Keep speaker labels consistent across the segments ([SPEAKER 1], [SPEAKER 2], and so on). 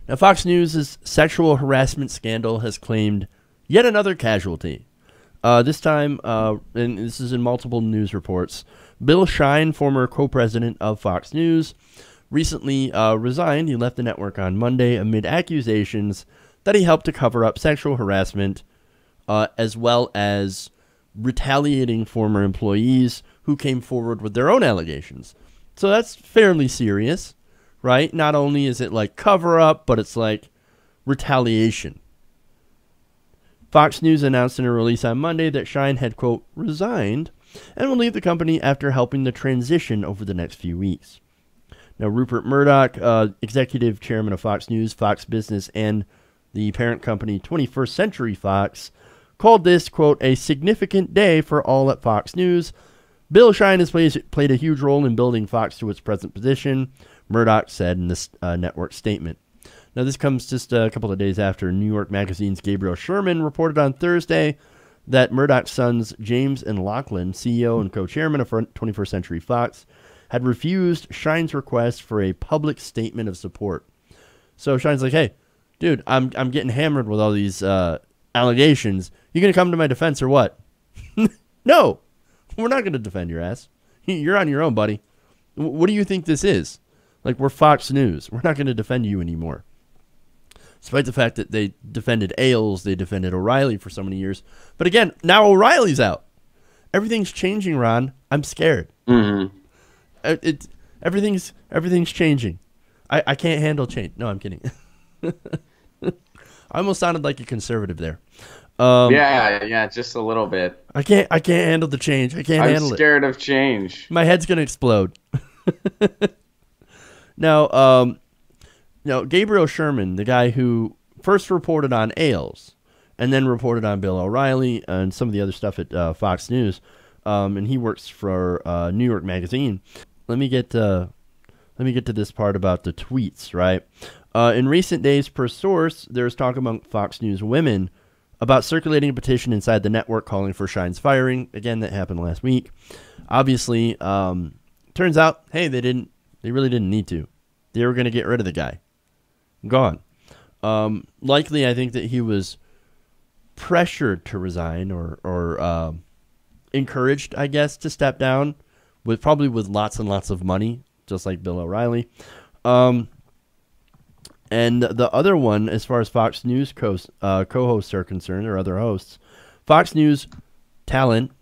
[SPEAKER 1] Now, Fox News' sexual harassment scandal has claimed yet another casualty. This time, and this is in multiple news reports, Bill Shine, former co-president of Fox News, recently resigned. He left the network on Monday amid accusations that he helped to cover up sexual harassment, as well as retaliating former employees who came forward with their own allegations. So that's fairly serious, right? Not only is it like cover up, but it's like retaliation. Fox News announced in a release on Monday that Shine had, quote, resigned and will leave the company after helping the transition over the next few weeks. Now, Rupert Murdoch, executive chairman of Fox News, Fox Business, and the parent company 21st Century Fox, called this, quote, a significant day for all at Fox News. Bill Shine has played a huge role in building Fox to its present position, Murdoch said in this network statement. Now, this comes just a couple of days after New York Magazine's Gabriel Sherman reported on Thursday that Murdoch's sons, James and Lachlan, CEO and co-chairman of 21st Century Fox, had refused Shine's request for a public statement of support. So Shine's like, hey, dude, I'm getting hammered with all these allegations. You going to come to my defense or what? No, we're not going to defend your ass. You're on your own, buddy. What do you think this is? Like, we're Fox News. We're not going to defend you anymore. Despite the fact that they defended Ailes, they defended O'Reilly for so many years. But again, now O'Reilly's out. Everything's changing, Ron. I'm scared.
[SPEAKER 2] Mm-hmm.
[SPEAKER 1] Everything's changing. I can't handle change. No, I'm kidding. I almost sounded like a conservative there.
[SPEAKER 2] Yeah, just a little bit.
[SPEAKER 1] I can't handle the change. I can't handle it.
[SPEAKER 2] I'm scared of change.
[SPEAKER 1] My head's gonna explode. Now, Gabriel Sherman, the guy who first reported on Ailes and then reported on Bill O'Reilly and some of the other stuff at Fox News, and he works for New York Magazine. Let me get to this part about the tweets, right? In recent days, per source, there's talk among Fox News women about circulating a petition inside the network calling for Shine's firing. Again, that happened last week. Obviously, turns out, hey, they really didn't need to. They were going to get rid of the guy. Gone. Likely, I think that he was pressured to resign or encouraged, I guess, to step down, probably with lots and lots of money, just like Bill O'Reilly. And the other one, as far as Fox News co-hosts are concerned, or other hosts, Fox News talent,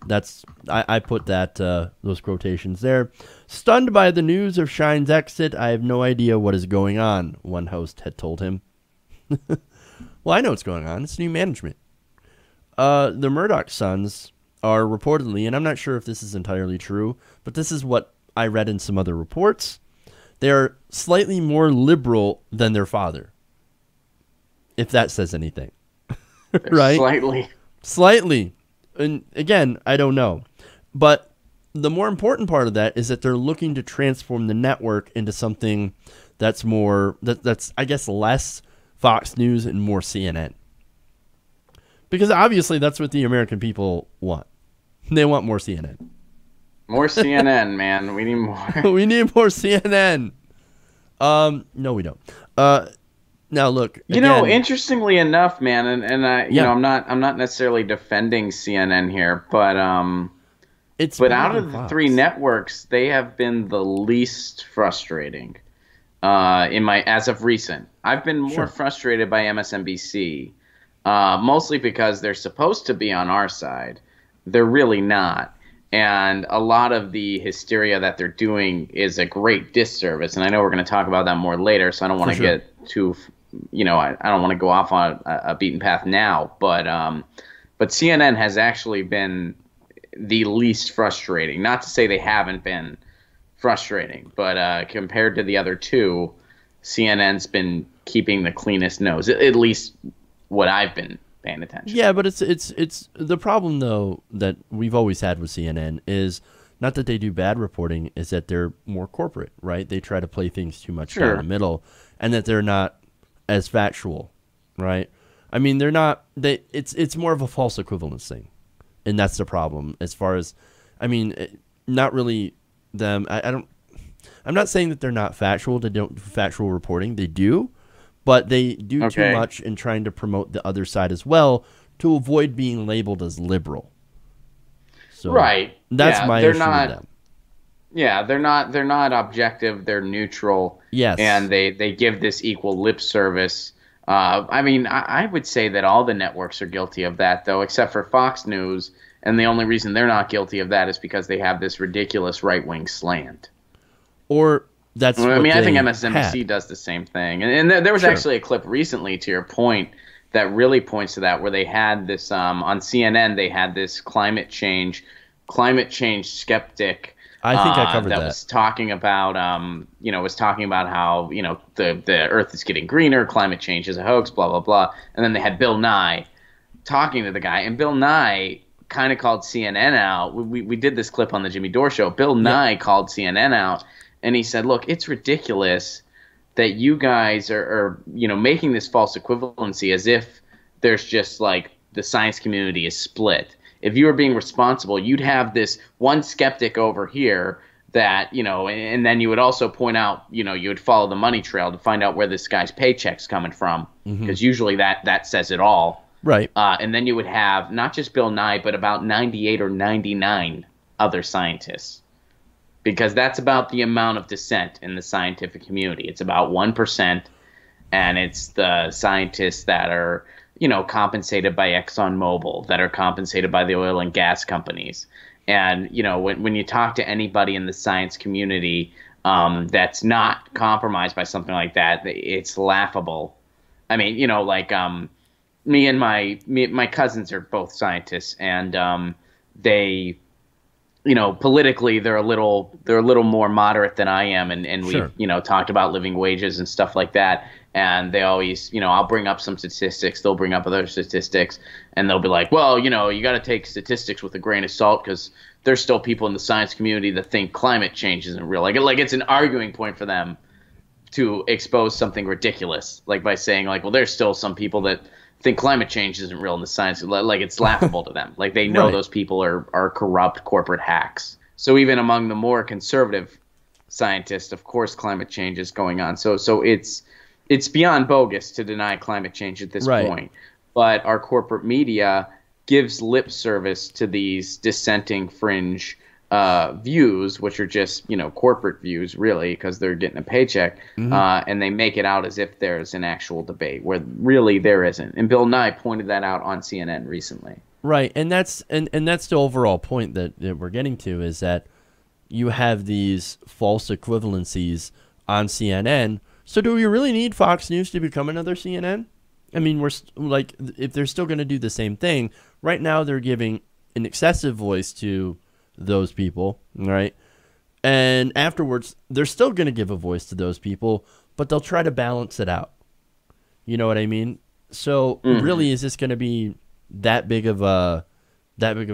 [SPEAKER 1] I put that those quotations there. Stunned by the news of Shine's exit, I have no idea what is going on, one host had told him. Well, I know what's going on. It's new management. The Murdoch sons are reportedly, and I'm not sure if this is entirely true, but this is what I read in some other reports. They are slightly more liberal than their father, if that says anything. Right? Slightly. And again, I don't know. But the more important part of that is that they're looking to transform the network into something that's more, that's I guess, less Fox News and more CNN. Because obviously that's what the American people want. They want more CNN.
[SPEAKER 2] More CNN, man. We need more.
[SPEAKER 1] We need more CNN. No, we don't. Now look.
[SPEAKER 2] Again, interestingly enough, man, and I'm not necessarily defending CNN here, but out of the three networks, they have been the least frustrating. As of recent, I've been more frustrated by MSNBC, mostly because they're supposed to be on our side. They're really not. And a lot of the hysteria that they're doing is a great disservice. And I know we're going to talk about that more later, so I don't want to get too, I don't want to go off on a beaten path now. But CNN has actually been the least frustrating. Not to say they haven't been frustrating, but compared to the other two, CNN's been keeping the cleanest nose, at least what I've been paying attention.
[SPEAKER 1] Yeah, but it's the problem though that we've always had with CNN is not that they do bad reporting, is that they're more corporate, right? They try to play things too much down the middle, and that they're not as factual, right? I mean, they're not. It's more of a false equivalence thing, and that's the problem. As far as, I mean, not really them. I'm not saying that they're not factual. They don't do factual reporting. They do. but they do too much in trying to promote the other side as well to avoid being labeled as liberal. So that's my issue with them.
[SPEAKER 2] Yeah, they're not objective. They're neutral.
[SPEAKER 1] Yes,
[SPEAKER 2] and they give this equal lip service. I mean, I would say that all the networks are guilty of that, though, except for Fox News. And the only reason they're not guilty of that is because they have this ridiculous right-wing slant.
[SPEAKER 1] Or that's
[SPEAKER 2] I mean, I think MSNBC does the same thing. And there was actually a clip recently, to your point, that really points to that, where they had this on CNN. They had this climate change skeptic.
[SPEAKER 1] I think I covered that.
[SPEAKER 2] Was talking about how the Earth is getting greener, climate change is a hoax, blah blah blah. And then they had Bill Nye talking to the guy, and Bill Nye kind of called CNN out. We did this clip on the Jimmy Dore show. Bill Nye called CNN out, and he said, "Look, it's ridiculous that you guys are making this false equivalency as if there's just like the science community is split. If you were being responsible, you'd have this one skeptic over here that, and then you would also point out, you would follow the money trail to find out where this guy's paycheck's coming from, because usually that says it all.
[SPEAKER 1] Right.
[SPEAKER 2] And then you would have not just Bill Nye, but about 98 or 99 other scientists, because that's about the amount of dissent in the scientific community. It's about 1%, and it's the scientists that are compensated by ExxonMobil, that are compensated by the oil and gas companies. And, when you talk to anybody in the science community that's not compromised by something like that, it's laughable. I mean, me and my cousins are both scientists, and they, politically they're a little more moderate than I am, and
[SPEAKER 1] Sure.
[SPEAKER 2] we've talked about living wages and stuff like that. And they always, I'll bring up some statistics, they'll bring up other statistics, and they'll be like, well, you got to take statistics with a grain of salt, because there's still people in the science community that think climate change isn't real. Like it's an arguing point for them to expose something ridiculous, like by saying, like, well, there's still some people that think climate change isn't real in the science. Like, it's laughable to them. Like, they know those people are corrupt corporate hacks. So even among the more conservative scientists, of course, climate change is going on. So it's beyond bogus to deny climate change at this point. But our corporate media gives lip service to these dissenting fringe views, which are just, corporate views, really, because they're getting a paycheck. And they make it out as if there's an actual debate, where really there isn't. And Bill Nye pointed that out on CNN recently.
[SPEAKER 1] Right. And that's the overall point that we're getting to, is that you have these false equivalencies on CNN. So do we really need Fox News to become another CNN? I mean, if they're still going to do the same thing, right now they're giving an excessive voice to those people, right? And afterwards, they're still going to give a voice to those people, but they'll try to balance it out. You know what I mean? So really, is this going to be that big of a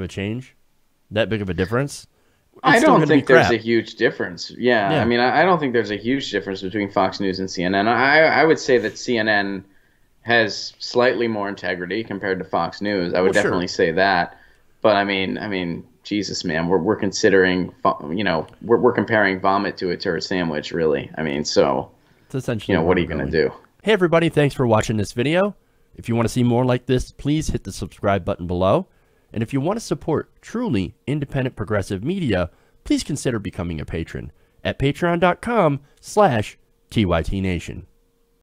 [SPEAKER 1] change? That big of a difference?
[SPEAKER 2] I don't think there's a huge difference. Yeah. I mean, I don't think there's a huge difference between Fox News and CNN. I would say that CNN has slightly more integrity compared to Fox News. I would definitely say that. But I mean, Jesus, man, we're considering, we're comparing vomit to a turd sandwich, really. I mean, so
[SPEAKER 1] it's essentially,
[SPEAKER 2] what are you going to do?
[SPEAKER 1] Hey, everybody, thanks for watching this video. If you want to see more like this, please hit the subscribe button below. And if you want to support truly independent progressive media, please consider becoming a patron at patreon.com/TYTNation.